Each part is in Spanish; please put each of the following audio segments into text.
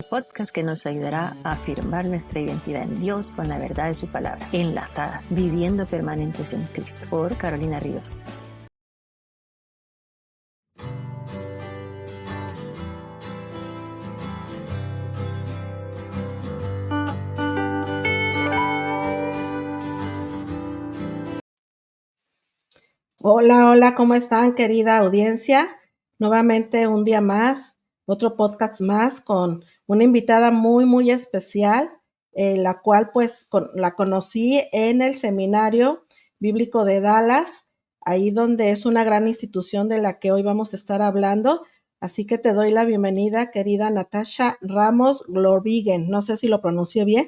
podcast que nos ayudará a afirmar nuestra identidad en Dios con la verdad de su palabra. Enlazadas, viviendo permanentes en Cristo, por Carolina Ríos. Hola, hola, ¿cómo están, querida audiencia? Nuevamente un día más, otro podcast más con una invitada muy, muy especial, la cual pues la conocí en el Seminario Bíblico de Dallas, ahí donde es una gran institución de la que hoy vamos a estar hablando. Así que te doy la bienvenida, querida Natasha Ramos Glorvigen. No sé si lo pronuncié bien.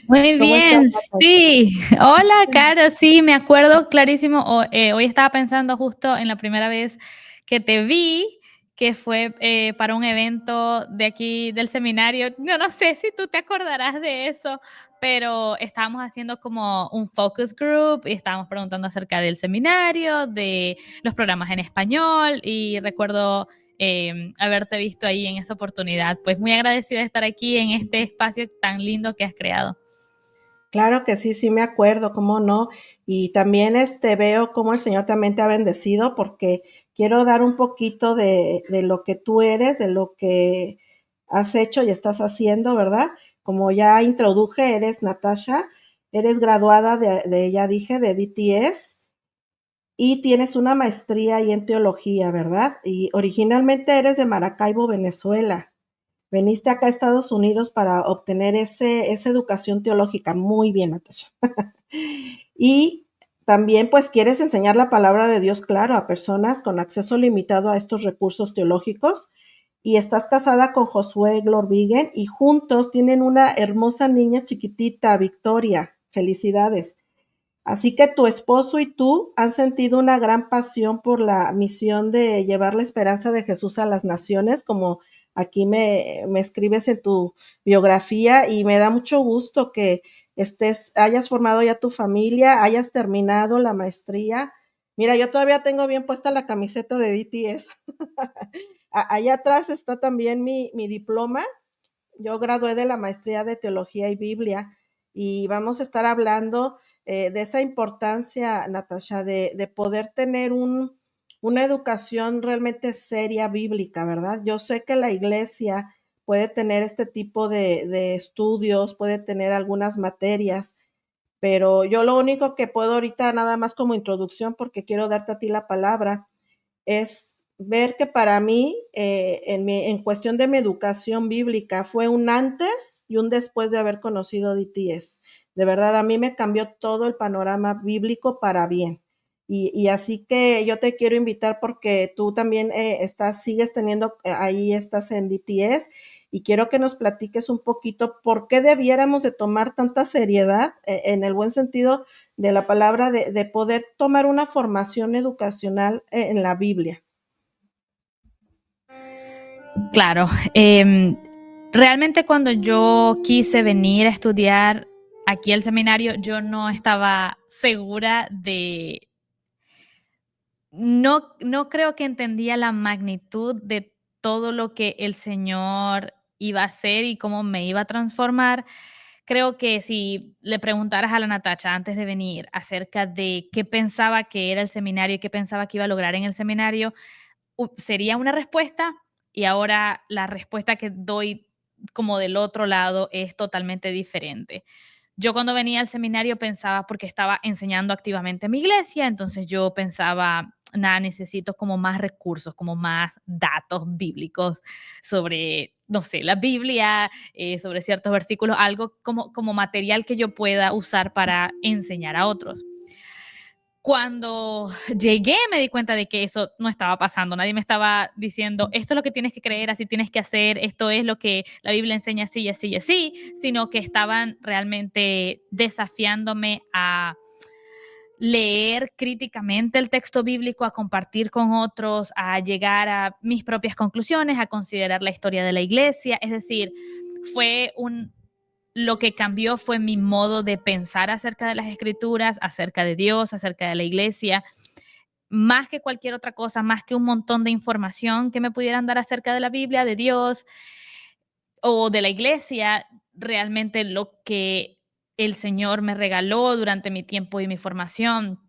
Muy ¿Cómo estás, bien, Natasha? sí. Hola, Caro, sí, me acuerdo clarísimo. Hoy estaba pensando justo en la primera vez que te vi, que fue para un evento de aquí del seminario. No sé si tú te acordarás de eso, pero estábamos haciendo como un focus group y estábamos preguntando acerca del seminario, de los programas en español y recuerdo haberte visto ahí en esa oportunidad. Pues muy agradecida de estar aquí en este espacio tan lindo que has creado. Claro que sí me acuerdo, cómo no. Y también, veo cómo el Señor también te ha bendecido, porque quiero dar un poquito de lo que tú eres, de lo que has hecho y estás haciendo, ¿verdad? Como ya introduje, eres Natasha, eres graduada ya dije, de DTS y tienes una maestría ahí en teología, ¿verdad? Y originalmente eres de Maracaibo, Venezuela. Veniste acá a Estados Unidos para obtener esa educación teológica. Muy bien, Natasha. Y también, pues, quieres enseñar la palabra de Dios, claro, a personas con acceso limitado a estos recursos teológicos. Y estás casada con Josué Glorvigen y juntos tienen una hermosa niña chiquitita, Victoria. Felicidades. Así que tu esposo y tú han sentido una gran pasión por la misión de llevar la esperanza de Jesús a las naciones, como aquí me escribes en tu biografía, y me da mucho gusto que hayas formado ya tu familia, hayas terminado la maestría. Mira, yo todavía tengo bien puesta la camiseta de DTS. Allá atrás está también mi diploma. Yo gradué de la maestría de Teología y Biblia y vamos a estar hablando de esa importancia, Natasha, de poder tener una educación realmente seria bíblica, ¿verdad? Yo sé que la iglesia puede tener este tipo de estudios, puede tener algunas materias, pero yo lo único que puedo ahorita, nada más como introducción, porque quiero darte a ti la palabra, es ver que para mí, en cuestión de mi educación bíblica, fue un antes y un después de haber conocido DTS. De verdad, a mí me cambió todo el panorama bíblico para bien. Y así que yo te quiero invitar porque tú también sigues teniendo, ahí estás en DTS y quiero que nos platiques un poquito por qué debiéramos de tomar tanta seriedad, en el buen sentido de la palabra, de poder tomar una formación educacional en la Biblia. Claro, realmente cuando yo quise venir a estudiar aquí al seminario, yo no estaba segura no creo que entendía la magnitud de todo lo que el Señor iba a hacer y cómo me iba a transformar. Creo que si le preguntaras a la Natacha antes de venir acerca de qué pensaba que era el seminario y qué pensaba que iba a lograr en el seminario, sería una respuesta y ahora la respuesta que doy como del otro lado es totalmente diferente. Yo cuando venía al seminario pensaba, porque estaba enseñando activamente en mi iglesia, entonces yo pensaba, nada, necesito como más recursos, como más datos bíblicos sobre, no sé, la Biblia, sobre ciertos versículos, algo como material que yo pueda usar para enseñar a otros. Cuando llegué me di cuenta de que eso no estaba pasando. Nadie me estaba diciendo, esto es lo que tienes que creer, así tienes que hacer, esto es lo que la Biblia enseña así y así y así, sino que estaban realmente desafiándome a leer críticamente el texto bíblico, a compartir con otros, a llegar a mis propias conclusiones, a considerar la historia de la iglesia. Es decir, lo que cambió fue mi modo de pensar acerca de las escrituras, acerca de Dios, acerca de la iglesia, más que cualquier otra cosa, más que un montón de información que me pudieran dar acerca de la Biblia, de Dios. o de la iglesia, realmente lo que el Señor me regaló durante mi tiempo y mi formación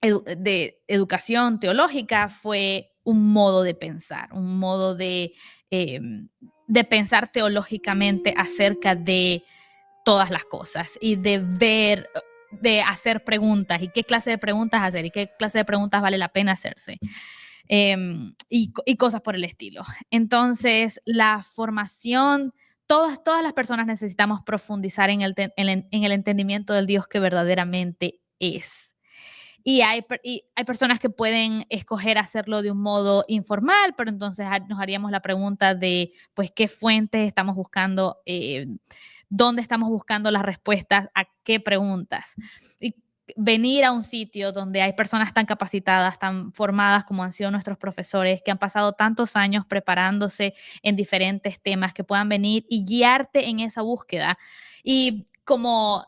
de educación teológica fue un modo de pensar, un modo de pensar teológicamente acerca de todas las cosas y de ver, de hacer preguntas y qué clase de preguntas hacer y qué clase de preguntas vale la pena hacerse. Y cosas por el estilo. Entonces, la formación, todas las personas necesitamos profundizar en el entendimiento del Dios que verdaderamente es. Y hay personas que pueden escoger hacerlo de un modo informal, pero entonces nos haríamos la pregunta de, pues, ¿qué fuentes estamos buscando? ¿Dónde estamos buscando las respuestas? ¿A qué preguntas? Y venir a un sitio donde hay personas tan capacitadas, tan formadas como han sido nuestros profesores, que han pasado tantos años preparándose en diferentes temas, que puedan venir y guiarte en esa búsqueda. Y como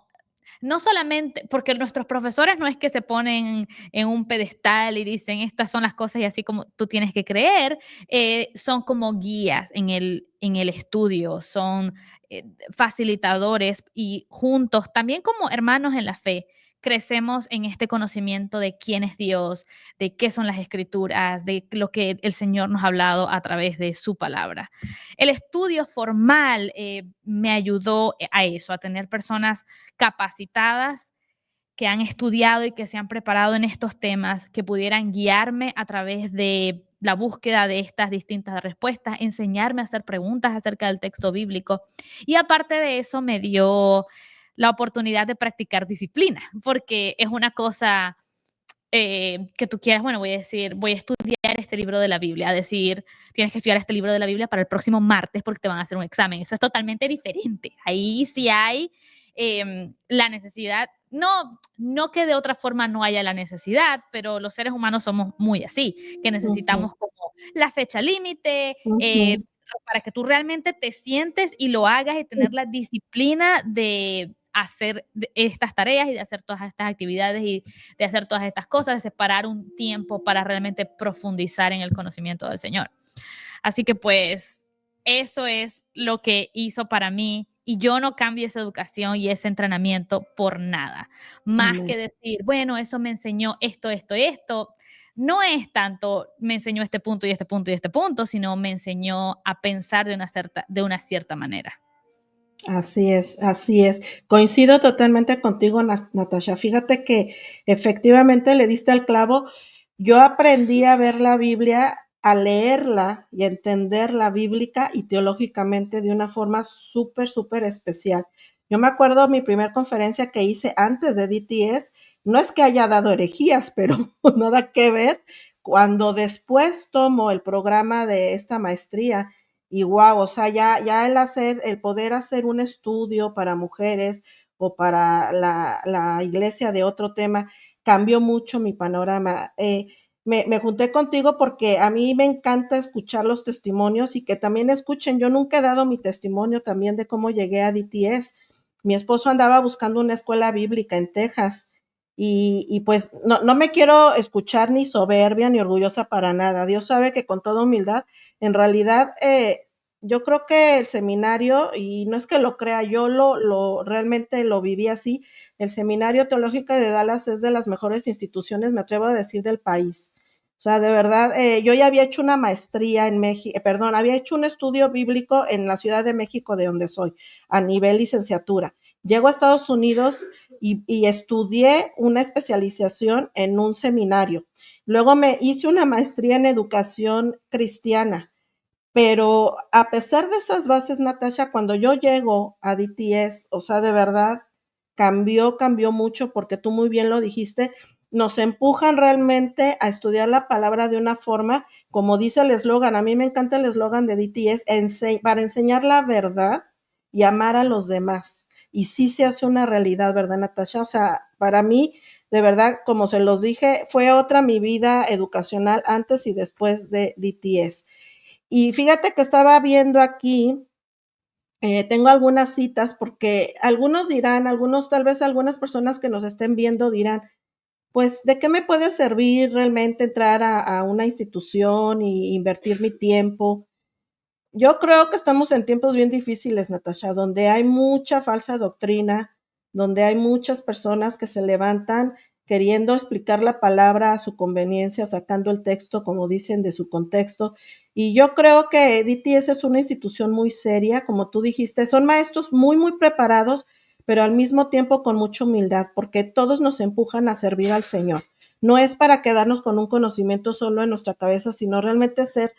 no solamente, porque nuestros profesores no es que se ponen en un pedestal y dicen estas son las cosas y así como tú tienes que creer, son como guías en el estudio, son facilitadores y juntos, también como hermanos en la fe, crecemos en este conocimiento de quién es Dios, de qué son las escrituras, de lo que el Señor nos ha hablado a través de su palabra. El estudio formal me ayudó a eso, a tener personas capacitadas que han estudiado y que se han preparado en estos temas, que pudieran guiarme a través de la búsqueda de estas distintas respuestas, enseñarme a hacer preguntas acerca del texto bíblico. Y aparte de eso, me dio la oportunidad de practicar disciplina, porque es una cosa que tú quieras, bueno, voy a decir, voy a estudiar este libro de la Biblia, a decir, tienes que estudiar este libro de la Biblia para el próximo martes porque te van a hacer un examen. Eso es totalmente diferente. Ahí sí hay la necesidad, no que de otra forma no haya la necesidad, pero los seres humanos somos muy así, que Ujú, necesitamos como la fecha límite, ujú. para que tú realmente te sientes y lo hagas y tener la disciplina de hacer estas tareas y de hacer todas estas actividades y de hacer todas estas cosas, de separar un tiempo para realmente profundizar en el conocimiento del Señor. Así que pues eso es lo que hizo para mí y yo no cambio esa educación y ese entrenamiento por nada. Más Amén. que decir, bueno, eso me enseñó esto, esto y esto. No es tanto me enseñó este punto y este punto y este punto, sino me enseñó a pensar de una cierta manera. Así es, así es. Coincido totalmente contigo, Natasha. Fíjate que efectivamente le diste al clavo. Yo aprendí a ver la Biblia, a leerla y a entenderla bíblica y teológicamente de una forma súper, súper especial. Yo me acuerdo mi primer conferencia que hice antes de DTS, no es que haya dado herejías, pero nada que ver. Cuando después tomo el programa de esta maestría, y guau, o sea, ya el poder hacer un estudio para mujeres o para la iglesia de otro tema, cambió mucho mi panorama. Me junté contigo porque a mí me encanta escuchar los testimonios y que también escuchen. Yo nunca he dado mi testimonio también de cómo llegué a DTS. Mi esposo andaba buscando una escuela bíblica en Texas y pues no me quiero escuchar ni soberbia ni orgullosa para nada. Dios sabe que con toda humildad en realidad, yo creo que el seminario, y no es que lo crea, yo realmente lo viví así, el Seminario Teológico de Dallas es de las mejores instituciones, me atrevo a decir, del país. O sea, de verdad, yo ya había hecho una maestría en México, perdón, había hecho un estudio bíblico en la Ciudad de México, de donde soy, a nivel licenciatura. Llego a Estados Unidos y estudié una especialización en un seminario. Luego me hice una maestría en educación cristiana, pero a pesar de esas bases, Natasha, cuando yo llego a DTS, o sea, de verdad, cambió mucho porque tú muy bien lo dijiste, nos empujan realmente a estudiar la palabra de una forma, como dice el eslogan, a mí me encanta el eslogan de DTS, para enseñar la verdad y amar a los demás. Y sí se hace una realidad, ¿verdad, Natasha? O sea, para mí, de verdad, como se los dije, fue otra mi vida educacional antes y después de DTS. Y fíjate que estaba viendo aquí, tengo algunas citas porque algunos dirán, tal vez algunas personas que nos estén viendo dirán, pues, ¿de qué me puede servir realmente entrar a una institución y invertir mi tiempo? yo creo que estamos en tiempos bien difíciles, Natasha, donde hay mucha falsa doctrina, donde hay muchas personas que se levantan queriendo explicar la palabra a su conveniencia, sacando el texto, como dicen, de su contexto. Y yo creo que DTS es una institución muy seria, como tú dijiste, son maestros muy, muy preparados, pero al mismo tiempo con mucha humildad, porque todos nos empujan a servir al Señor. No es para quedarnos con un conocimiento solo en nuestra cabeza, sino realmente ser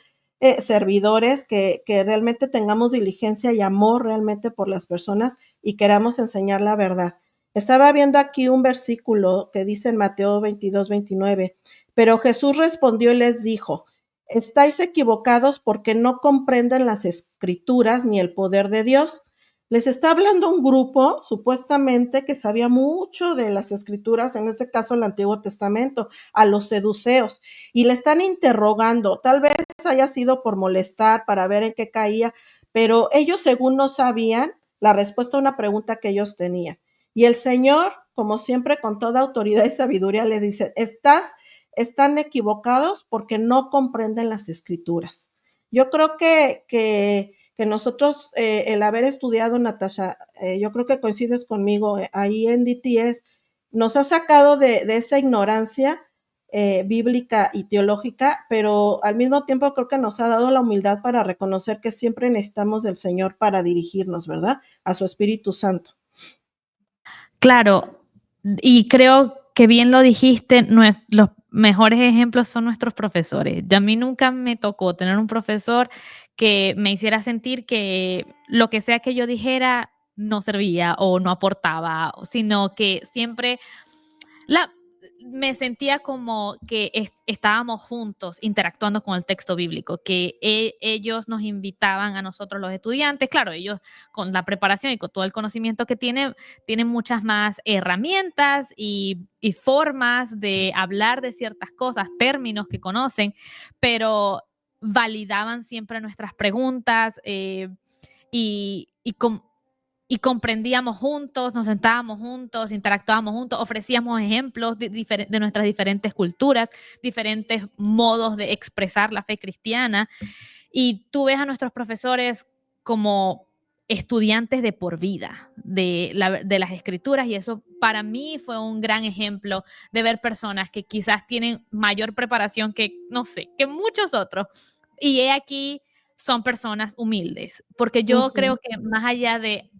servidores que realmente tengamos diligencia y amor realmente por las personas y queramos enseñar la verdad. Estaba viendo aquí un versículo que dice en Mateo 22-29, pero Jesús respondió y les dijo, estáis equivocados porque no comprenden las escrituras ni el poder de Dios. Les está hablando un grupo supuestamente que sabía mucho de las escrituras, en este caso el Antiguo Testamento, a los seduceos, y le están interrogando, tal vez haya sido por molestar, para ver en qué caía, pero ellos según no sabían la respuesta a una pregunta que ellos tenían. Y el Señor, como siempre, con toda autoridad y sabiduría, le dice, están equivocados porque no comprenden las escrituras. Yo creo que nosotros, el haber estudiado, Natasha, yo creo que coincides conmigo, ahí en DTS, nos ha sacado de esa ignorancia bíblica y teológica, pero al mismo tiempo creo que nos ha dado la humildad para reconocer que siempre necesitamos del Señor para dirigirnos, ¿verdad? A su Espíritu Santo. Claro, y creo que bien lo dijiste, los mejores ejemplos son nuestros profesores. A mí nunca me tocó tener un profesor que me hiciera sentir que lo que sea que yo dijera no servía o no aportaba, sino que siempre la, me sentía como que estábamos juntos interactuando con el texto bíblico, que ellos nos invitaban a nosotros los estudiantes, claro, ellos con la preparación y con todo el conocimiento que tienen muchas más herramientas y formas de hablar de ciertas cosas, términos que conocen, pero validaban siempre nuestras preguntas y, y, com- y comprendíamos juntos, nos sentábamos juntos, interactuábamos juntos, ofrecíamos ejemplos de nuestras diferentes culturas, diferentes modos de expresar la fe cristiana. Y tú ves a nuestros profesores como estudiantes de por vida de las escrituras y eso para mí fue un gran ejemplo de ver personas que quizás tienen mayor preparación que, no sé, que muchos otros. Y he aquí son personas humildes, porque yo creo que más allá de,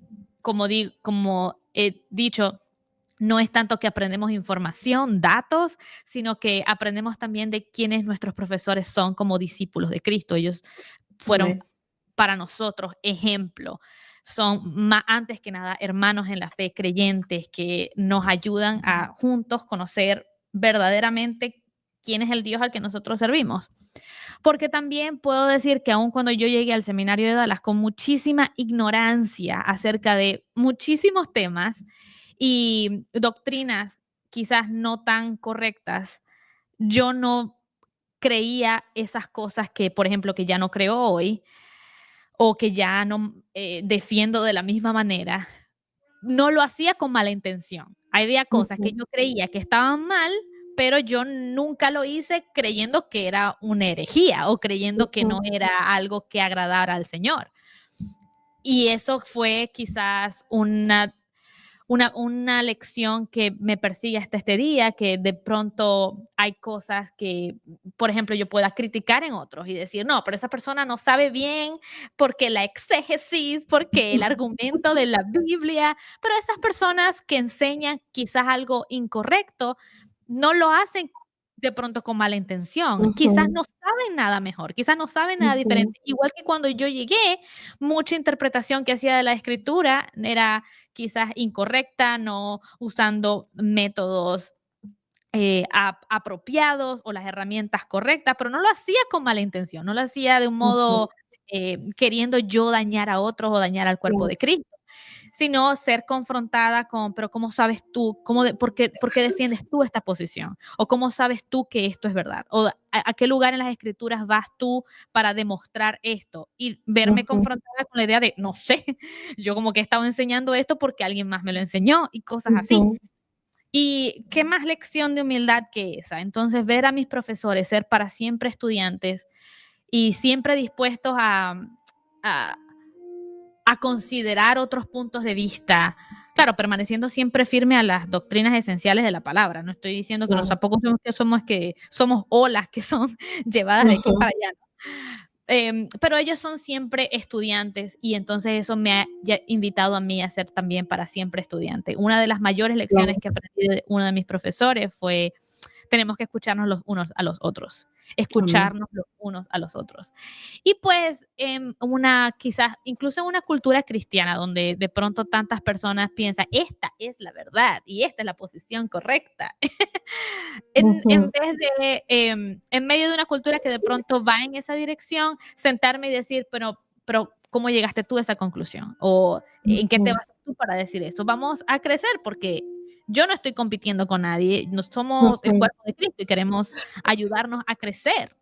como he dicho, no es tanto que aprendemos información, datos, sino que aprendemos también de quiénes nuestros profesores son como discípulos de Cristo. Ellos fueron Amén. para nosotros ejemplo. Son más, antes que nada hermanos en la fe, creyentes que nos ayudan a juntos conocer verdaderamente quién es el Dios al que nosotros servimos. Porque también puedo decir que aun cuando yo llegué al seminario de Dallas con muchísima ignorancia acerca de muchísimos temas y doctrinas quizás no tan correctas, yo no creía esas cosas que, por ejemplo, que ya no creo hoy o que ya no defiendo de la misma manera. No lo hacía con mala intención. Había cosas que yo creía que estaban mal, pero yo nunca lo hice creyendo que era una herejía o creyendo que no era algo que agradara al Señor. Y eso fue quizás una lección que me persigue hasta este día, que de pronto hay cosas que, por ejemplo, yo pueda criticar en otros y decir, no, pero esa persona no sabe bien porque la exégesis, porque el argumento de la Biblia, pero esas personas que enseñan quizás algo incorrecto, no lo hacen de pronto con mala intención, quizás no saben nada mejor, quizás no saben nada diferente, igual que cuando yo llegué, mucha interpretación que hacía de la escritura era quizás incorrecta, no usando métodos apropiados o las herramientas correctas, pero no lo hacía con mala intención, no lo hacía de un modo queriendo yo dañar a otros o dañar al cuerpo de Cristo, sino ser confrontada con, pero ¿cómo sabes tú? Por qué defiendes tú esta posición? ¿O cómo sabes tú que esto es verdad? ¿O a qué lugar en las escrituras vas tú para demostrar esto? Y verme confrontada con la idea de, no sé, yo como que he estado enseñando esto porque alguien más me lo enseñó y cosas así. Y qué más lección de humildad que esa. Entonces, ver a mis profesores ser para siempre estudiantes y siempre dispuestos a considerar otros puntos de vista, claro, permaneciendo siempre firme a las doctrinas esenciales de la palabra. No estoy diciendo que Claro. tampoco somos olas que son llevadas de aquí Ujú. para allá, ¿no? Pero ellos son siempre estudiantes y entonces eso me ha invitado a mí a ser también para siempre estudiante. Una de las mayores lecciones Claro. que aprendí de uno de mis profesores fue: tenemos que escucharnos los unos a los otros, Amén. escucharnos los unos a los otros. Y pues quizás incluso en una cultura cristiana donde de pronto tantas personas piensan, esta es la verdad y esta es la posición correcta, en Ujú. vez de, en medio de una cultura que de pronto va en esa dirección, sentarme y decir, pero ¿cómo llegaste tú a esa conclusión? ¿O en qué te Ujú. basas tú para decir eso? Vamos a crecer porque yo no estoy compitiendo con nadie, no somos el Ujú. cuerpo de Cristo y queremos ayudarnos a crecer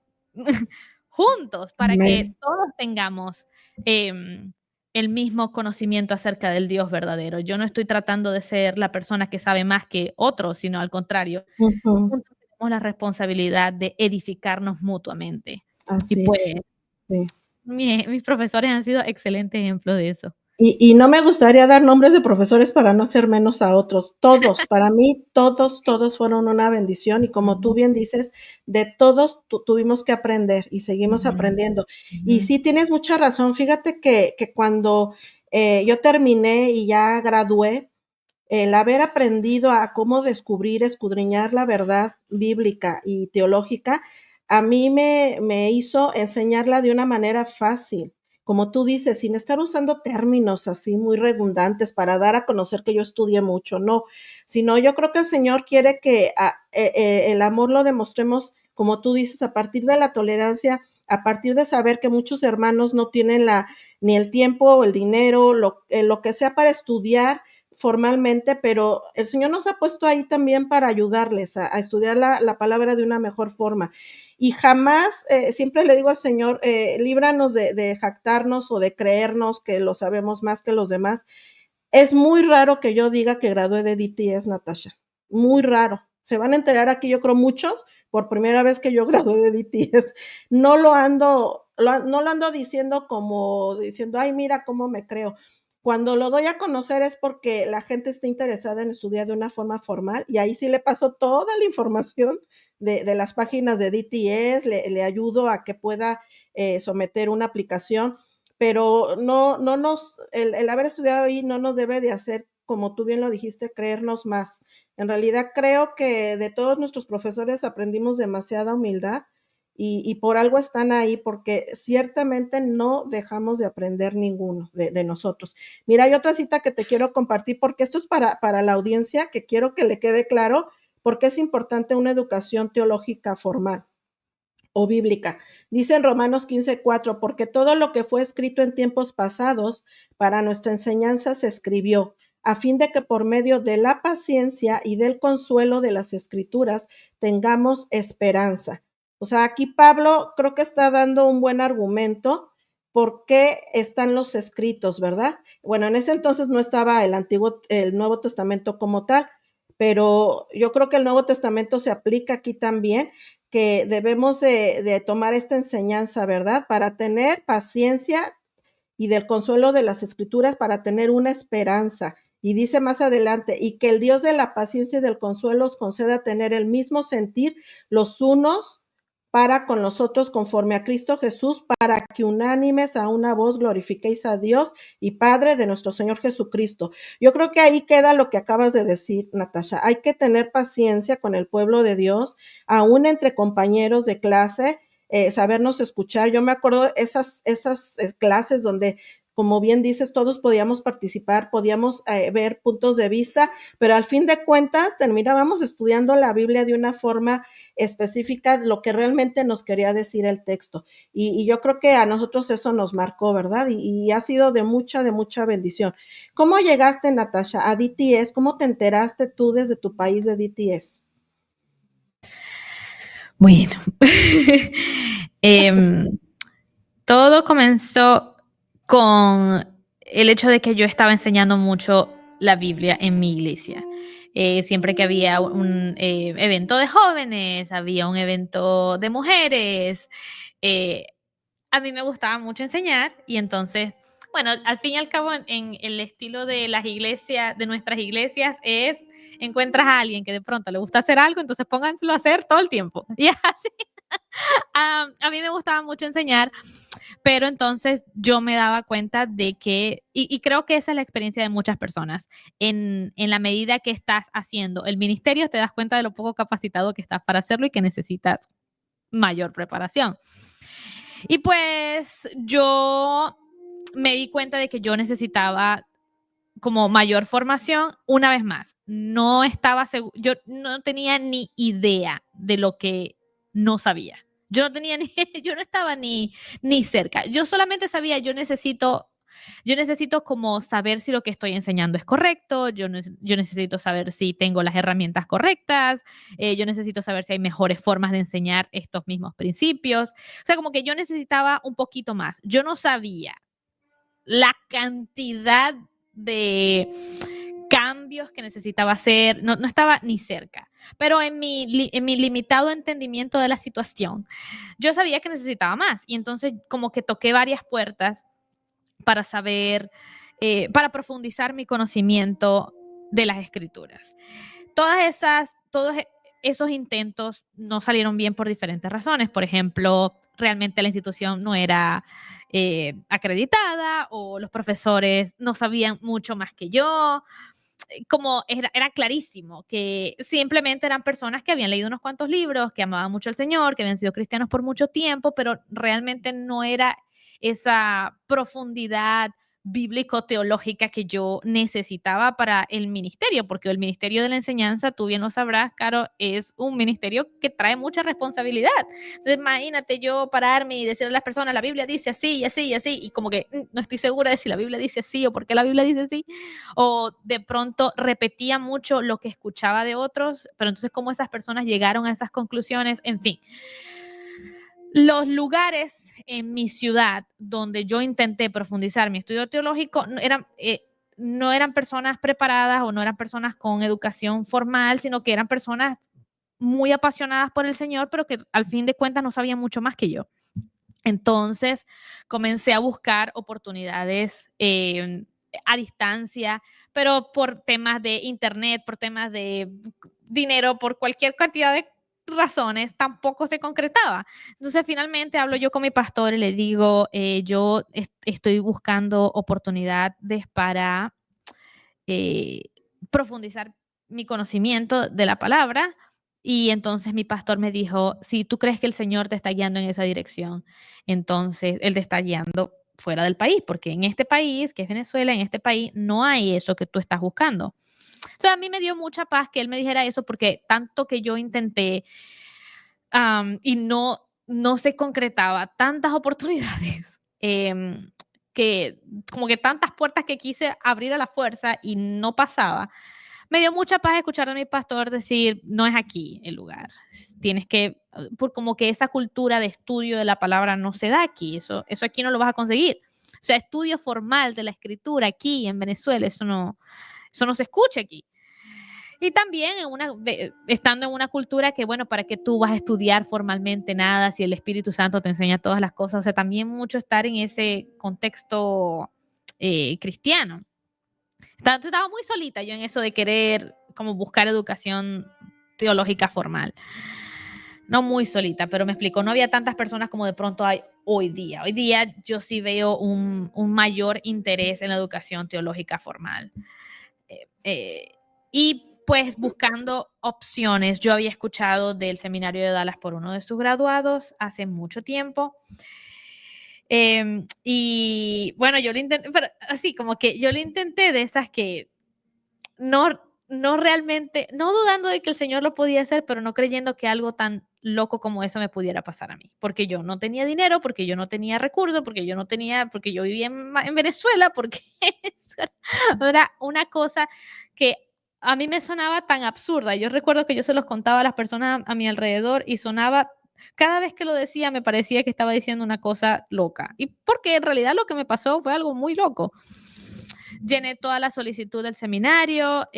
juntos para que Amén. todos tengamos el mismo conocimiento acerca del Dios verdadero. Yo no estoy tratando de ser la persona que sabe más que otros, sino al contrario, Ujú. juntos tenemos la responsabilidad de edificarnos mutuamente. Y Así pues es, sí. mis profesores han sido excelentes ejemplos de eso. Y no me gustaría dar nombres de profesores para no hacer menos a otros. Todos, para mí, todos, todos fueron una bendición y como tú Ujú, bien dices, de todos tuvimos que aprender y seguimos ujú, aprendiendo. Y ujú, sí, tienes mucha razón. Fíjate que cuando yo terminé y ya gradué, el haber aprendido a cómo descubrir, escudriñar la verdad bíblica y teológica, a mí me hizo enseñarla de una manera fácil, como tú dices, sin estar usando términos así muy redundantes para dar a conocer que yo estudié mucho, no, sino yo creo que el Señor quiere que el amor lo demostremos, como tú dices, a partir de la tolerancia, a partir de saber que muchos hermanos no tienen ni el tiempo o el dinero, lo que sea para estudiar formalmente, pero el Señor nos ha puesto ahí también para ayudarles a estudiar la palabra de una mejor forma. Y jamás, siempre le digo al Señor, líbranos de jactarnos o de creernos que lo sabemos más que los demás. Es muy raro que yo diga que gradué de DTS, Natasha, muy raro. Se van a enterar aquí, yo creo, muchos, por primera vez que yo gradué de DTS. No lo ando diciendo como diciendo, ay, mira cómo me creo. Cuando lo doy a conocer es porque la gente está interesada en estudiar de una forma formal y ahí sí le paso toda la información de las páginas de DTS, le ayudo a que pueda someter una aplicación, pero el haber estudiado ahí no nos debe de hacer, como tú bien lo dijiste, creernos más. En realidad creo que de todos nuestros profesores aprendimos demasiada humildad y por algo están ahí, porque ciertamente no dejamos de aprender ninguno de nosotros. Mira, hay otra cita que te quiero compartir, porque esto es para la audiencia, que quiero que le quede claro por qué es importante una educación teológica formal o bíblica. Dice en Romanos 15:4, porque todo lo que fue escrito en tiempos pasados para nuestra enseñanza se escribió, a fin de que por medio de la paciencia y del consuelo de las escrituras tengamos esperanza. O sea, aquí Pablo creo que está dando un buen argumento por qué están los escritos, ¿verdad? Bueno, en ese entonces no estaba el Nuevo Testamento como tal, pero yo creo que el Nuevo Testamento se aplica aquí también, que debemos de tomar esta enseñanza, ¿verdad? Para tener paciencia y del consuelo de las escrituras para tener una esperanza. Y dice más adelante, y que el Dios de la paciencia y del consuelo os conceda tener el mismo sentir los unos para con los otros conforme a Cristo Jesús, para que unánimes a una voz glorifiquéis a Dios y Padre de nuestro Señor Jesucristo. Yo creo que ahí queda lo que acabas de decir, Natasha. Hay que tener paciencia con el pueblo de Dios, aún entre compañeros de clase, sabernos escuchar. Yo me acuerdo esas clases donde, como bien dices, todos podíamos participar, podíamos ver puntos de vista, pero al fin de cuentas terminábamos estudiando la Biblia de una forma específica, lo que realmente nos quería decir el texto. Y yo creo que a nosotros eso nos marcó, ¿verdad? Y ha sido de mucha bendición. ¿Cómo llegaste, Natasha, a DTS? ¿Cómo te enteraste tú desde tu país de DTS? Bueno, em, todo comenzó con el hecho de que yo estaba enseñando mucho la Biblia en mi iglesia. Siempre que había un evento de jóvenes, había un evento de mujeres, eh, a mí me gustaba mucho enseñar y entonces, bueno, al fin y al cabo en el estilo de las iglesias, de nuestras iglesias es encuentras a alguien que de pronto le gusta hacer algo, entonces pónganselo a hacer todo el tiempo. Y así, a mí me gustaba mucho enseñar, pero entonces yo me daba cuenta de que, y creo que esa es la experiencia de muchas personas, en la medida que estás haciendo el ministerio, te das cuenta de lo poco capacitado que estás para hacerlo y que necesitas mayor preparación. Y pues yo me di cuenta de que yo necesitaba como mayor formación. Una vez más, no estaba seguro, yo no tenía ni idea de lo que no sabía. Yo no tenía ni, yo no estaba ni cerca. Yo solamente sabía, yo necesito como saber si lo que estoy enseñando es correcto, yo necesito saber si tengo las herramientas correctas, yo necesito saber si hay mejores formas de enseñar estos mismos principios. O sea, como que yo necesitaba un poquito más. Yo no sabía la cantidad de cambios que necesitaba hacer, no estaba ni cerca. Pero en mi limitado entendimiento de la situación, yo sabía que necesitaba más. Y entonces como que toqué varias puertas para saber, para profundizar mi conocimiento de las escrituras. Todos esos intentos no salieron bien por diferentes razones. Por ejemplo, realmente la institución no era acreditada o los profesores no sabían mucho más que yo. Como era clarísimo que simplemente eran personas que habían leído unos cuantos libros, que amaban mucho al Señor, que habían sido cristianos por mucho tiempo, pero realmente no era esa profundidad bíblico-teológica que yo necesitaba para el ministerio, porque el ministerio de la enseñanza, tú bien lo sabrás, Caro, es un ministerio que trae mucha responsabilidad. Entonces, imagínate yo pararme y decirle a las personas, la Biblia dice así y así y así, y como que no estoy segura de si la Biblia dice así o por qué la Biblia dice así, o de pronto repetía mucho lo que escuchaba de otros, pero entonces cómo esas personas llegaron a esas conclusiones, en fin. Los lugares en mi ciudad donde yo intenté profundizar mi estudio teológico no eran personas preparadas o no eran personas con educación formal, sino que eran personas muy apasionadas por el Señor, pero que al fin de cuentas no sabían mucho más que yo. Entonces comencé a buscar oportunidades a distancia, pero por temas de internet, por temas de dinero, por cualquier cantidad de razones, tampoco se concretaba. Entonces finalmente hablo yo con mi pastor y le digo, yo estoy buscando oportunidades para eh, profundizar mi conocimiento de la palabra. Y entonces mi pastor me dijo, si tú crees que el Señor te está guiando en esa dirección, entonces Él te está guiando fuera del país, porque en este país, que es Venezuela, en este país no hay eso que tú estás buscando. Entonces a mí me dio mucha paz que Él me dijera eso, porque tanto que yo intenté y no se concretaba, tantas oportunidades, que como que tantas puertas que quise abrir a la fuerza y no pasaba. Me dio mucha paz escuchar a mi pastor decir, no es aquí el lugar, tienes que, por como que esa cultura de estudio de la palabra no se da aquí, eso aquí no lo vas a conseguir. O sea, estudio formal de la escritura aquí en Venezuela, eso no se escucha aquí. Y también estando en una cultura que, bueno, ¿para qué tú vas a estudiar formalmente nada si el Espíritu Santo te enseña todas las cosas? O sea, también mucho estar en ese contexto cristiano. Estaba muy solita yo en eso de querer como buscar educación teológica formal. No muy solita, pero me explico, no había tantas personas como de pronto hay hoy día. Hoy día yo sí veo un mayor interés en la educación teológica formal. Y pues buscando opciones, yo había escuchado del seminario de Dallas por uno de sus graduados hace mucho tiempo. Y bueno, yo lo intenté, pero así como que yo lo intenté de esas que no, no realmente, no dudando de que el Señor lo podía hacer, pero no creyendo que algo tan loco como eso me pudiera pasar a mí, porque yo no tenía dinero, porque yo no tenía recursos, porque yo vivía en Venezuela, porque era una cosa que a mí me sonaba tan absurda. Yo recuerdo que yo se los contaba a las personas a mi alrededor y sonaba, cada vez que lo decía me parecía que estaba diciendo una cosa loca. Y porque en realidad lo que me pasó fue algo muy loco. Llené toda la solicitud del seminario,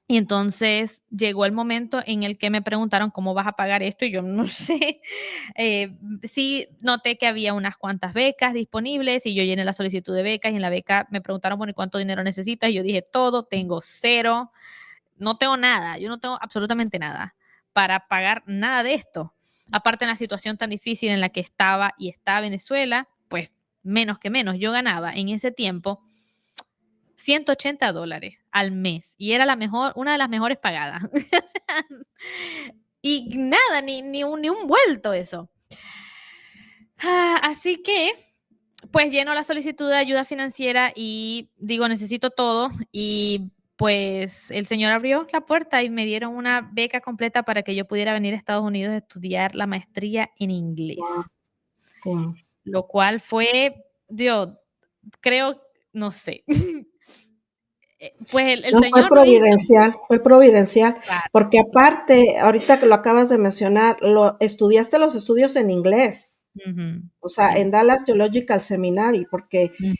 Y entonces llegó el momento en el que me preguntaron cómo vas a pagar esto y yo no sé. Sí, noté que había unas cuantas becas disponibles y yo llené la solicitud de becas y en la beca me preguntaron, bueno, ¿y cuánto dinero necesitas? Y yo dije, todo, tengo cero, no tengo nada, yo no tengo absolutamente nada para pagar nada de esto. Aparte en la situación tan difícil en la que estaba y está Venezuela, pues menos que menos. Yo ganaba en ese tiempo $180 al mes y era una de las mejores pagadas. Y nada, ni un vuelto eso. Así que, pues lleno la solicitud de ayuda financiera y digo, necesito todo. Y pues el señor abrió la puerta y me dieron una beca completa para que yo pudiera venir a Estados Unidos a estudiar la maestría en inglés. Wow, wow. Lo cual fue, yo creo, no sé. Pues el No, Señor lo hizo. fue providencial, Claro. porque aparte, ahorita que lo acabas de mencionar, estudiaste los estudios en inglés, Ujú, o sea, sí. en Dallas Theological Seminary, porque Mm,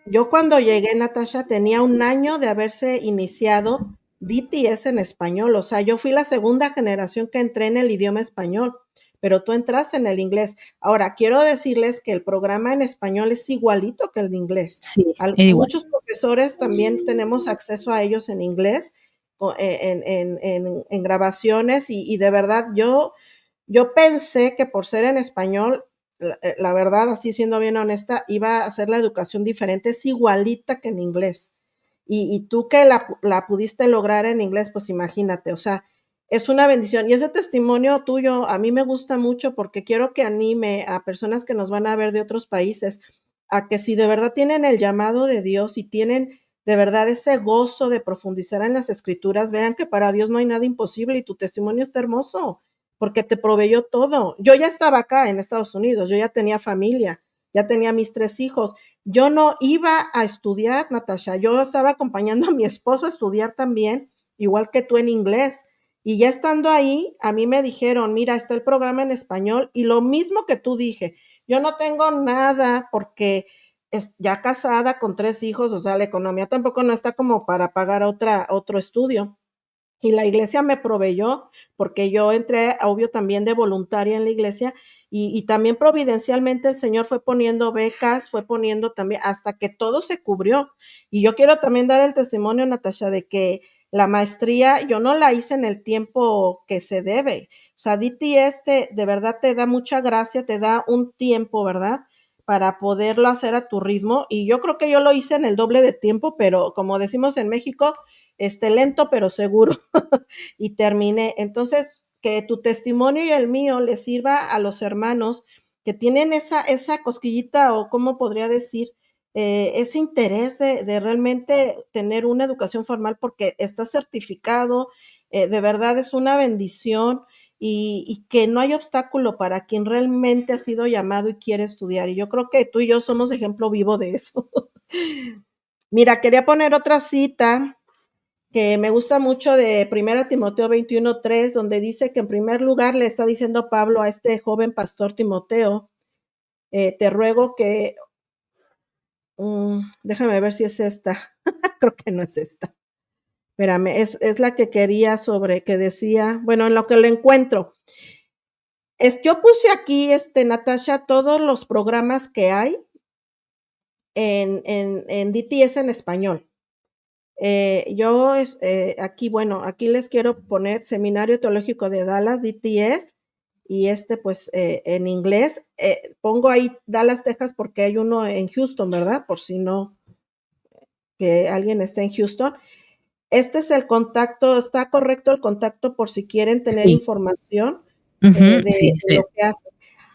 yo cuando llegué, Natasha, tenía un año de haberse iniciado DTS en español, o sea, yo fui la segunda generación que entré en el idioma español, pero tú entraste en el inglés. Ahora, quiero decirles que el programa en español es igualito que el de inglés. sí, es igual. Muchos profesores también tenemos acceso a ellos en inglés, en grabaciones, y de verdad yo pensé que por ser en español la verdad, así siendo bien honesta, iba a hacer la educación diferente, es igualita que en inglés. Y tú que la pudiste lograr en inglés, pues imagínate, o sea, es una bendición. Y ese testimonio tuyo a mí me gusta mucho porque quiero que anime a personas que nos van a ver de otros países a que si de verdad tienen el llamado de Dios y tienen de verdad ese gozo de profundizar en las escrituras, vean que para Dios no hay nada imposible y tu testimonio está hermoso porque te proveyó todo. Yo ya estaba acá en Estados Unidos, yo ya tenía familia, ya tenía mis 3 hijos. Yo no iba a estudiar, Natasha, yo estaba acompañando a mi esposo a estudiar también, igual que tú en inglés. Y ya estando ahí, a mí me dijeron, mira, está el programa en español y lo mismo que tú dije, yo no tengo nada porque ya casada con 3 hijos, o sea, la economía tampoco no está como para pagar otro estudio. Y la iglesia me proveyó, porque yo entré, obvio, también de voluntaria en la iglesia, y también providencialmente el Señor fue poniendo becas, fue poniendo también, hasta que todo se cubrió. Y yo quiero también dar el testimonio, Natasha, de que la maestría yo no la hice en el tiempo que se debe. O sea, DTS de verdad te da mucha gracia, te da un tiempo, ¿verdad? Para poderlo hacer a tu ritmo. Y yo creo que yo lo hice en el doble de tiempo, pero como decimos en México, lento pero seguro. Y terminé. Entonces, que tu testimonio y el mío le sirva a los hermanos que tienen esa cosquillita o cómo podría decir, ese interés de realmente tener una educación formal porque está certificado, de verdad es una bendición y que no hay obstáculo para quien realmente ha sido llamado y quiere estudiar. Y yo creo que tú y yo somos ejemplo vivo de eso. Mira, quería poner otra cita que me gusta mucho de 1 Timoteo 21:3, donde dice que en primer lugar le está diciendo Pablo a este joven pastor Timoteo, te ruego que, déjame ver si es esta, creo que no es esta, espérame, es la que quería sobre, que decía, bueno, en lo que lo encuentro, yo puse aquí, Natasha, todos los programas que hay en DTS en español. Aquí, bueno, aquí les quiero poner Seminario Teológico de Dallas, DTS, y pues en inglés. Pongo ahí Dallas, Texas, porque hay uno en Houston, ¿verdad? Por si no, que alguien esté en Houston. Este es el contacto, está correcto el contacto por si quieren tener Sí. información Ujú, de sí, sí. lo que hacen.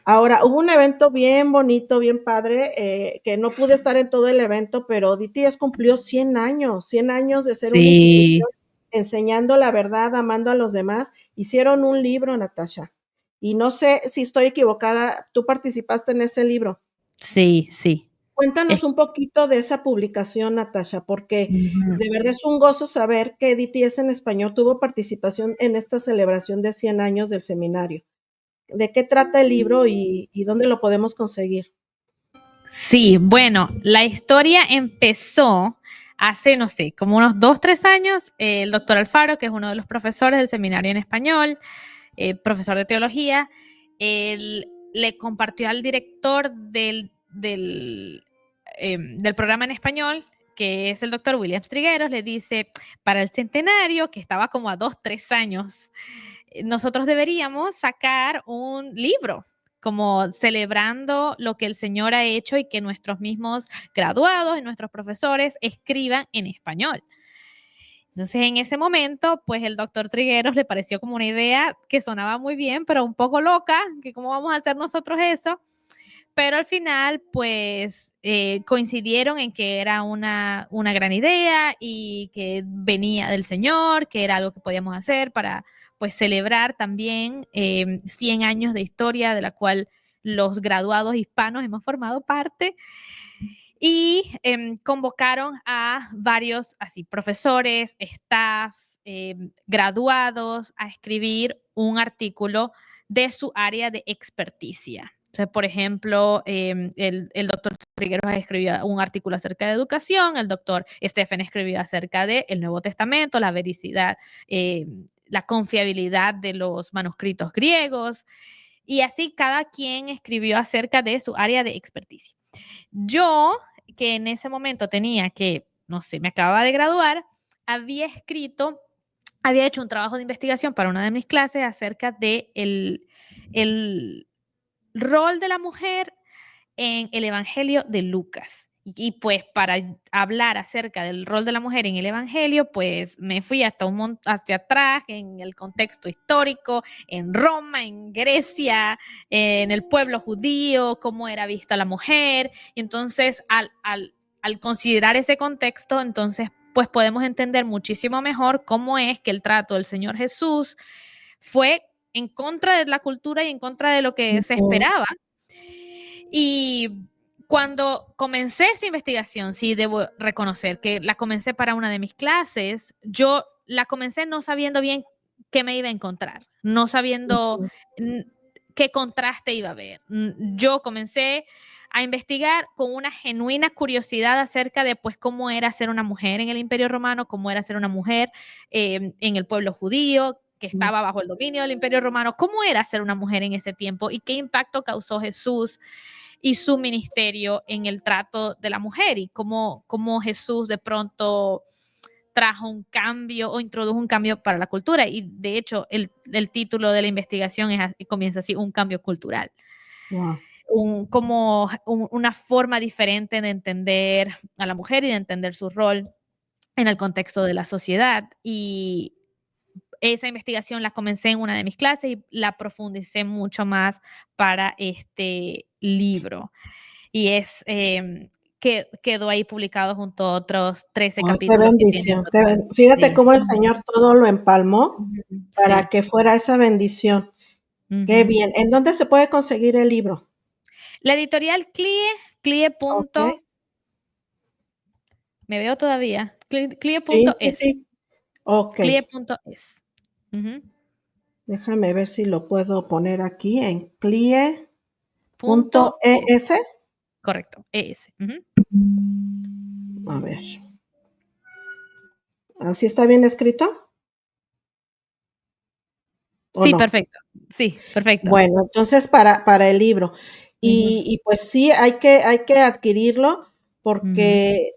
Ahora, hubo un evento bien bonito, bien padre, que no pude estar en todo el evento, pero DTS cumplió 100 años de ser una Sí, institución enseñando la verdad, amando a los demás. Hicieron un libro, Natasha, y no sé si estoy equivocada, ¿tú participaste en ese libro? sí, sí. Es Cuéntanos un poquito de esa publicación, Natasha, porque Ujú. de verdad es un gozo saber que DTS en español tuvo participación en esta celebración de 100 años del seminario. ¿De qué trata el libro y dónde lo podemos conseguir? Sí, bueno, la historia empezó hace, no sé, como unos 2, 3 años, el doctor Alfaro, que es uno de los profesores del seminario en español, profesor de teología, él le compartió al director del programa en español, que es el doctor William Trigueros, le dice, para el centenario, que estaba como a 2, 3 años, nosotros deberíamos sacar un libro como celebrando lo que el Señor ha hecho y que nuestros mismos graduados y nuestros profesores escriban en español. Entonces, en ese momento, pues el doctor Trigueros le pareció como una idea que sonaba muy bien, pero un poco loca, que cómo vamos a hacer nosotros eso. Pero al final, pues coincidieron en que era una gran idea y que venía del Señor, que era algo que podíamos hacer para pues celebrar también 100 años de historia de la cual los graduados hispanos hemos formado parte. Y convocaron a varios así profesores, staff, graduados a escribir un artículo de su área de experticia. Entonces, por ejemplo, el doctor Trigueros escribió un artículo acerca de educación, el doctor Stephen escribió acerca del Nuevo Testamento, la vericidad, la confiabilidad de los manuscritos griegos, y así cada quien escribió acerca de su área de experticia. Yo, que en ese momento tenía que, no sé, me acababa de graduar, había hecho un trabajo de investigación para una de mis clases acerca de el rol de la mujer en el Evangelio de Lucas. Y pues para hablar acerca del rol de la mujer en el Evangelio, pues me fui hacia atrás en el contexto histórico, en Roma, en Grecia, en el pueblo judío, cómo era vista la mujer. Y entonces al considerar ese contexto, entonces pues podemos entender muchísimo mejor cómo es que el trato del Señor Jesús fue en contra de la cultura y en contra de lo que se esperaba. Y cuando comencé esa investigación, sí debo reconocer que la comencé para una de mis clases, yo la comencé no sabiendo bien qué me iba a encontrar, no sabiendo qué contraste iba a haber. Yo comencé a investigar con una genuina curiosidad acerca de pues cómo era ser una mujer en el Imperio Romano, cómo era ser una mujer en el pueblo judío que estaba bajo el dominio del Imperio Romano, cómo era ser una mujer en ese tiempo y qué impacto causó Jesús y su ministerio en el trato de la mujer y cómo Jesús de pronto trajo un cambio o introdujo un cambio para la cultura. Y de hecho, el título de la investigación comienza así, un cambio cultural. Wow. Una forma diferente de entender a la mujer y de entender su rol en el contexto de la sociedad. Y esa investigación la comencé en una de mis clases y la profundicé mucho más para este libro. Y quedó ahí publicado junto a otros 13 capítulos Qué que tiene en bendición. total. Fíjate Sí. cómo el Señor todo lo empalmó para Sí. que fuera esa bendición. Qué bien. ¿En dónde se puede conseguir el libro? La editorial Clie. Ok. Me veo todavía. Sí, sí, Clie.es. sí. Ok. Clie.es. Déjame ver si lo puedo poner aquí en clie.es. Correcto, ES. A ver. ¿Así está bien escrito? ¿O Sí, no? perfecto. Sí, perfecto. Bueno, entonces para el libro. Y pues sí, hay que adquirirlo porque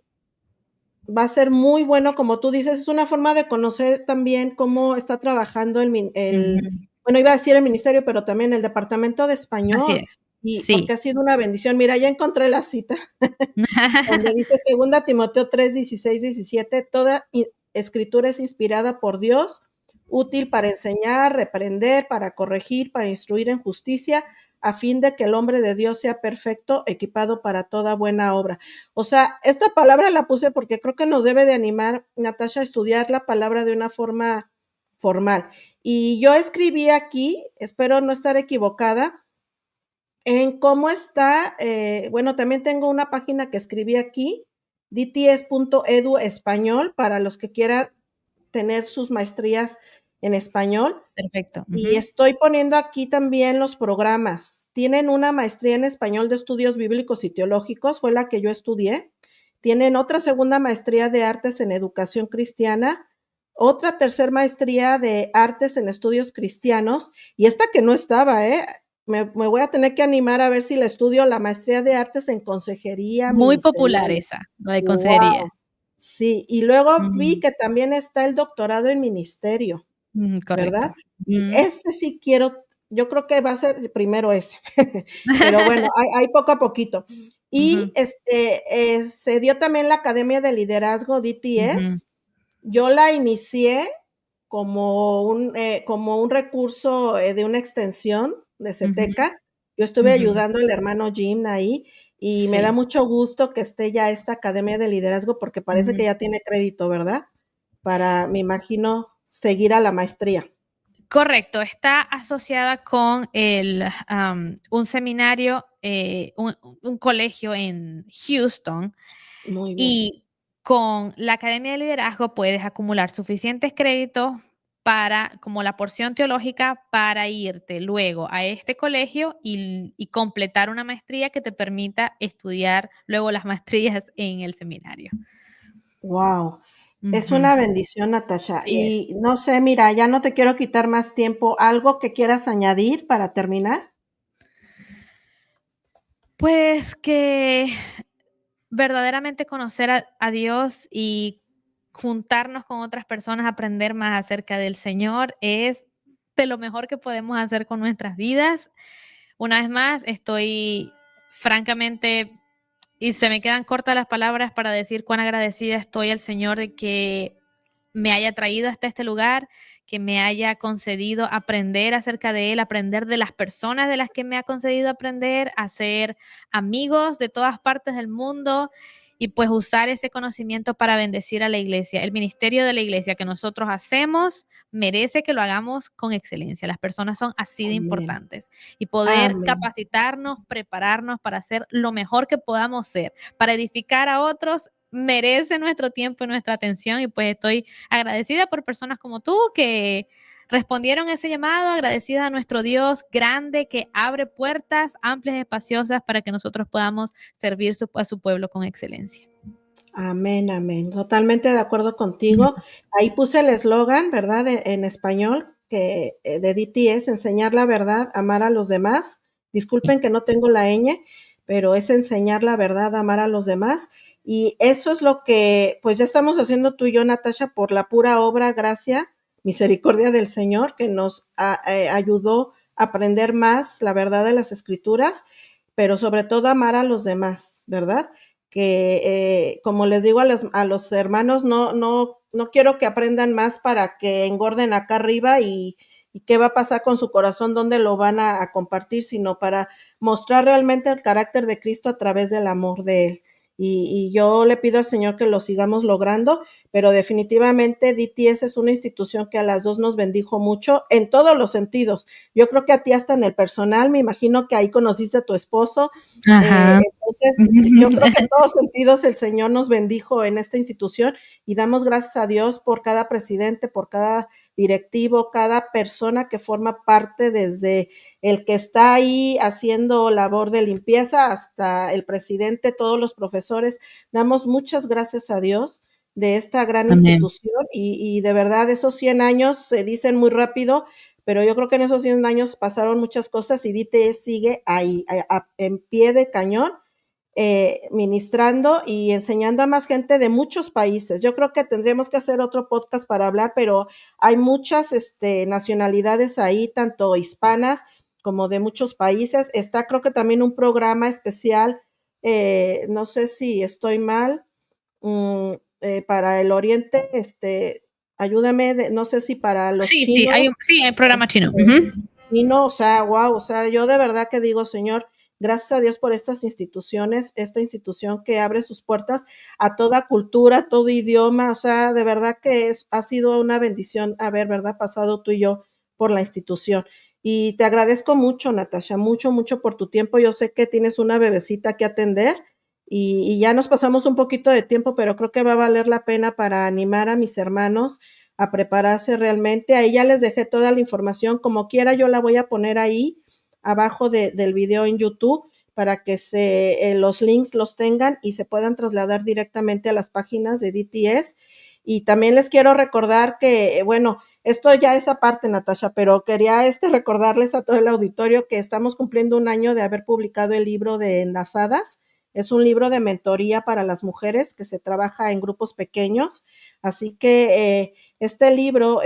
va a ser muy bueno, como tú dices, es una forma de conocer también cómo está trabajando bueno, iba a decir el ministerio, pero también el departamento de Así español, es. y porque Sí. ha sido una bendición. Mira, ya encontré la cita donde dice 2 Timoteo 3, 16, 17, toda escritura es inspirada por Dios, útil para enseñar, reprender, para corregir, para instruir en justicia, a fin de que el hombre de Dios sea perfecto, equipado para toda buena obra. O sea, esta palabra la puse porque creo que nos debe de animar, Natasha, a estudiar la palabra de una forma formal. Y yo escribí aquí, espero no estar equivocada, en cómo está, bueno, también tengo una página que escribí aquí, dts.edu español, para los que quieran tener sus maestrías en español. Perfecto. Y estoy poniendo aquí también los programas. Tienen una maestría en español de estudios bíblicos y teológicos, fue la que yo estudié. tienen otra segunda maestría de artes en educación cristiana, otra tercer maestría de artes en estudios cristianos, y esta que no estaba, me voy a tener que animar a ver si la estudio, la maestría de artes en consejería Muy popular ministerial. esa, la de consejería. Wow, sí, y luego vi Ujú, que también está el doctorado en ministerio, correcto. ¿verdad? Y Ujú. ese sí quiero, yo creo que va a ser primero ese, pero bueno, hay poco a poquito. Y, Ujú, se dio también la Academia de Liderazgo ujú, DTS. Yo la inicié como un recurso, de una extensión de ujú, CETECA. Yo estuve ujú. ayudando al hermano Jim ahí, y me da Sí. mucho gusto que esté ya esta academia de liderazgo, porque parece que Ujú. ya tiene crédito, ¿verdad? Para, me imagino, seguir a la maestría. Correcto, está asociada con un seminario, un colegio en Houston, Muy bien. y con la Academia de Liderazgo puedes acumular suficientes créditos para, como la porción teológica, para irte luego a este colegio y completar una maestría que te permita estudiar luego las maestrías en el seminario. Wow, es Ujú, una bendición, Natasha. así es. Y no sé, mira, ya no te quiero quitar más tiempo, ¿algo que quieras añadir para terminar? Pues que verdaderamente conocer a Dios y juntarnos con otras personas, aprender más acerca del Señor, es de lo mejor que podemos hacer con nuestras vidas. Una vez más, estoy francamente, y se me quedan cortas las palabras para decir cuán agradecida estoy al Señor de que me haya traído hasta este lugar, que me haya concedido aprender acerca de Él, aprender de las personas de las que me ha concedido aprender, hacer amigos de todas partes del mundo y pues usar ese conocimiento para bendecir a la iglesia. El ministerio de la iglesia que nosotros hacemos merece que lo hagamos con excelencia. Las personas son así de Amén, importantes y poder amén. capacitarnos, prepararnos para hacer lo mejor que podamos ser, para edificar a otros, merece nuestro tiempo y nuestra atención y pues estoy agradecida por personas como tú que respondieron ese llamado, agradecida a nuestro Dios grande que abre puertas amplias y espaciosas para que nosotros podamos servir a su pueblo con excelencia. Amén, amén. Totalmente de acuerdo contigo. Ahí puse el eslogan, ¿verdad? En español, que de DTS, enseñar la verdad, amar a los demás. Disculpen que no tengo la ñ, pero es enseñar la verdad, amar a los demás. Y eso es lo que, pues ya estamos haciendo tú y yo, Natasha, por la pura obra, gracia, misericordia del Señor, que nos ayudó a aprender más la verdad de las Escrituras, pero sobre todo amar a los demás, ¿verdad? Que, como les digo a los hermanos, no quiero que aprendan más para que engorden acá arriba y qué va a pasar con su corazón, dónde lo van a compartir, sino para mostrar realmente el carácter de Cristo a través del amor de Él. Y yo le pido al Señor que lo sigamos logrando, pero definitivamente DTS es una institución que a las dos nos bendijo mucho en todos los sentidos. Yo creo que a ti hasta en el personal, me imagino que ahí conociste a tu esposo, Ajá. entonces, yo creo que en todos sentidos el Señor nos bendijo en esta institución y damos gracias a Dios por cada presidente, por cada directivo, cada persona que forma parte, desde el que está ahí haciendo labor de limpieza hasta el presidente, todos los profesores. Damos muchas gracias a Dios de esta gran Amén. institución y de verdad esos 100 años se dicen muy rápido, pero yo creo que en esos 100 años pasaron muchas cosas y DTE sigue ahí, en pie de cañón, ministrando y enseñando a más gente de muchos países. Yo creo que tendríamos que hacer otro podcast para hablar, pero hay muchas nacionalidades ahí, tanto hispanas como de muchos países. Está, creo que también un programa especial, no sé si estoy mal, para el Oriente, ayúdame, no sé si para los Sí, sí, chinos, sí, hay programa chino. este, Ujú. y no, o sea, wow, o sea, yo de verdad que digo, Señor, gracias a Dios por estas instituciones, esta institución que abre sus puertas a toda cultura, a todo idioma, o sea, de verdad que ha sido una bendición haber, ¿verdad?, pasado tú y yo por la institución. Y te agradezco mucho, Natasha, mucho, mucho por tu tiempo. Yo sé que tienes una bebecita que atender y ya nos pasamos un poquito de tiempo, pero creo que va a valer la pena para animar a mis hermanos a prepararse realmente. Ahí ya les dejé toda la información, como quiera yo la voy a poner ahí abajo del video en YouTube para que los links los tengan y se puedan trasladar directamente a las páginas de DTS. Y también les quiero recordar que, bueno, esto ya es aparte, Natasha, pero quería recordarles a todo el auditorio que estamos cumpliendo 1 año de haber publicado el libro de Enlazadas. Es un libro de mentoría para las mujeres que se trabaja en grupos pequeños. Así que este libro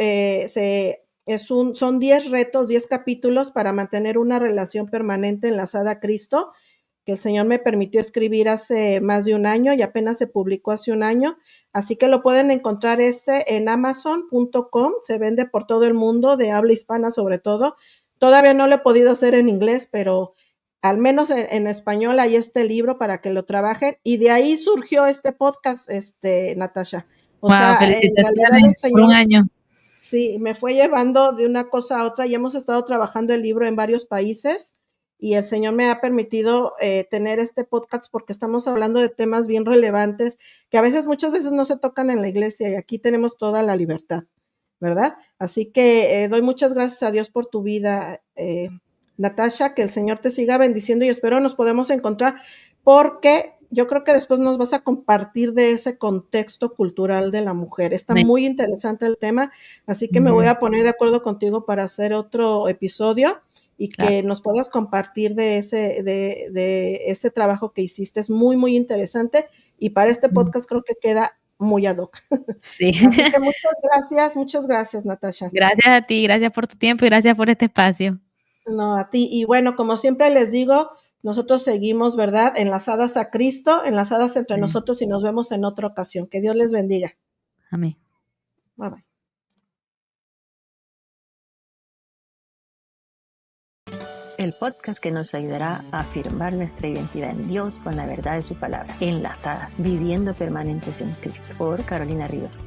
son 10 retos, 10 capítulos para mantener una relación permanente enlazada a Cristo, que el Señor me permitió escribir hace más de 1 año y apenas se publicó hace 1 año. Así que lo pueden encontrar en Amazon.com, se vende por todo el mundo, de habla hispana sobre todo. Todavía no lo he podido hacer en inglés, pero al menos en español hay este libro para que lo trabajen. Y de ahí surgió este podcast, Natasha. O Wow, sea, en realidad el felicitaciones por 1 Señor, año. sí, me fue llevando de una cosa a otra y hemos estado trabajando el libro en varios países y el Señor me ha permitido tener este podcast porque estamos hablando de temas bien relevantes que muchas veces no se tocan en la iglesia y aquí tenemos toda la libertad, ¿verdad? Así que doy muchas gracias a Dios por tu vida, Natasha, que el Señor te siga bendiciendo y espero nos podemos encontrar porque yo creo que después nos vas a compartir de ese contexto cultural de la mujer. Está muy interesante el tema, así que me voy a poner de acuerdo contigo para hacer otro episodio y que nos puedas compartir de ese trabajo que hiciste. Es muy, muy interesante y para este podcast creo que queda muy ad hoc. Sí. Así que muchas gracias, Natasha. Gracias a ti, gracias por tu tiempo y gracias por este espacio. No, a ti. Y bueno, como siempre les digo, nosotros seguimos, ¿verdad? Enlazadas a Cristo, enlazadas entre nosotros y nos vemos en otra ocasión. Que Dios les bendiga. Amén. Bye, bye. El podcast que nos ayudará a afirmar nuestra identidad en Dios con la verdad de su palabra. Enlazadas, viviendo permanentes en Cristo. Por Carolina Ríos.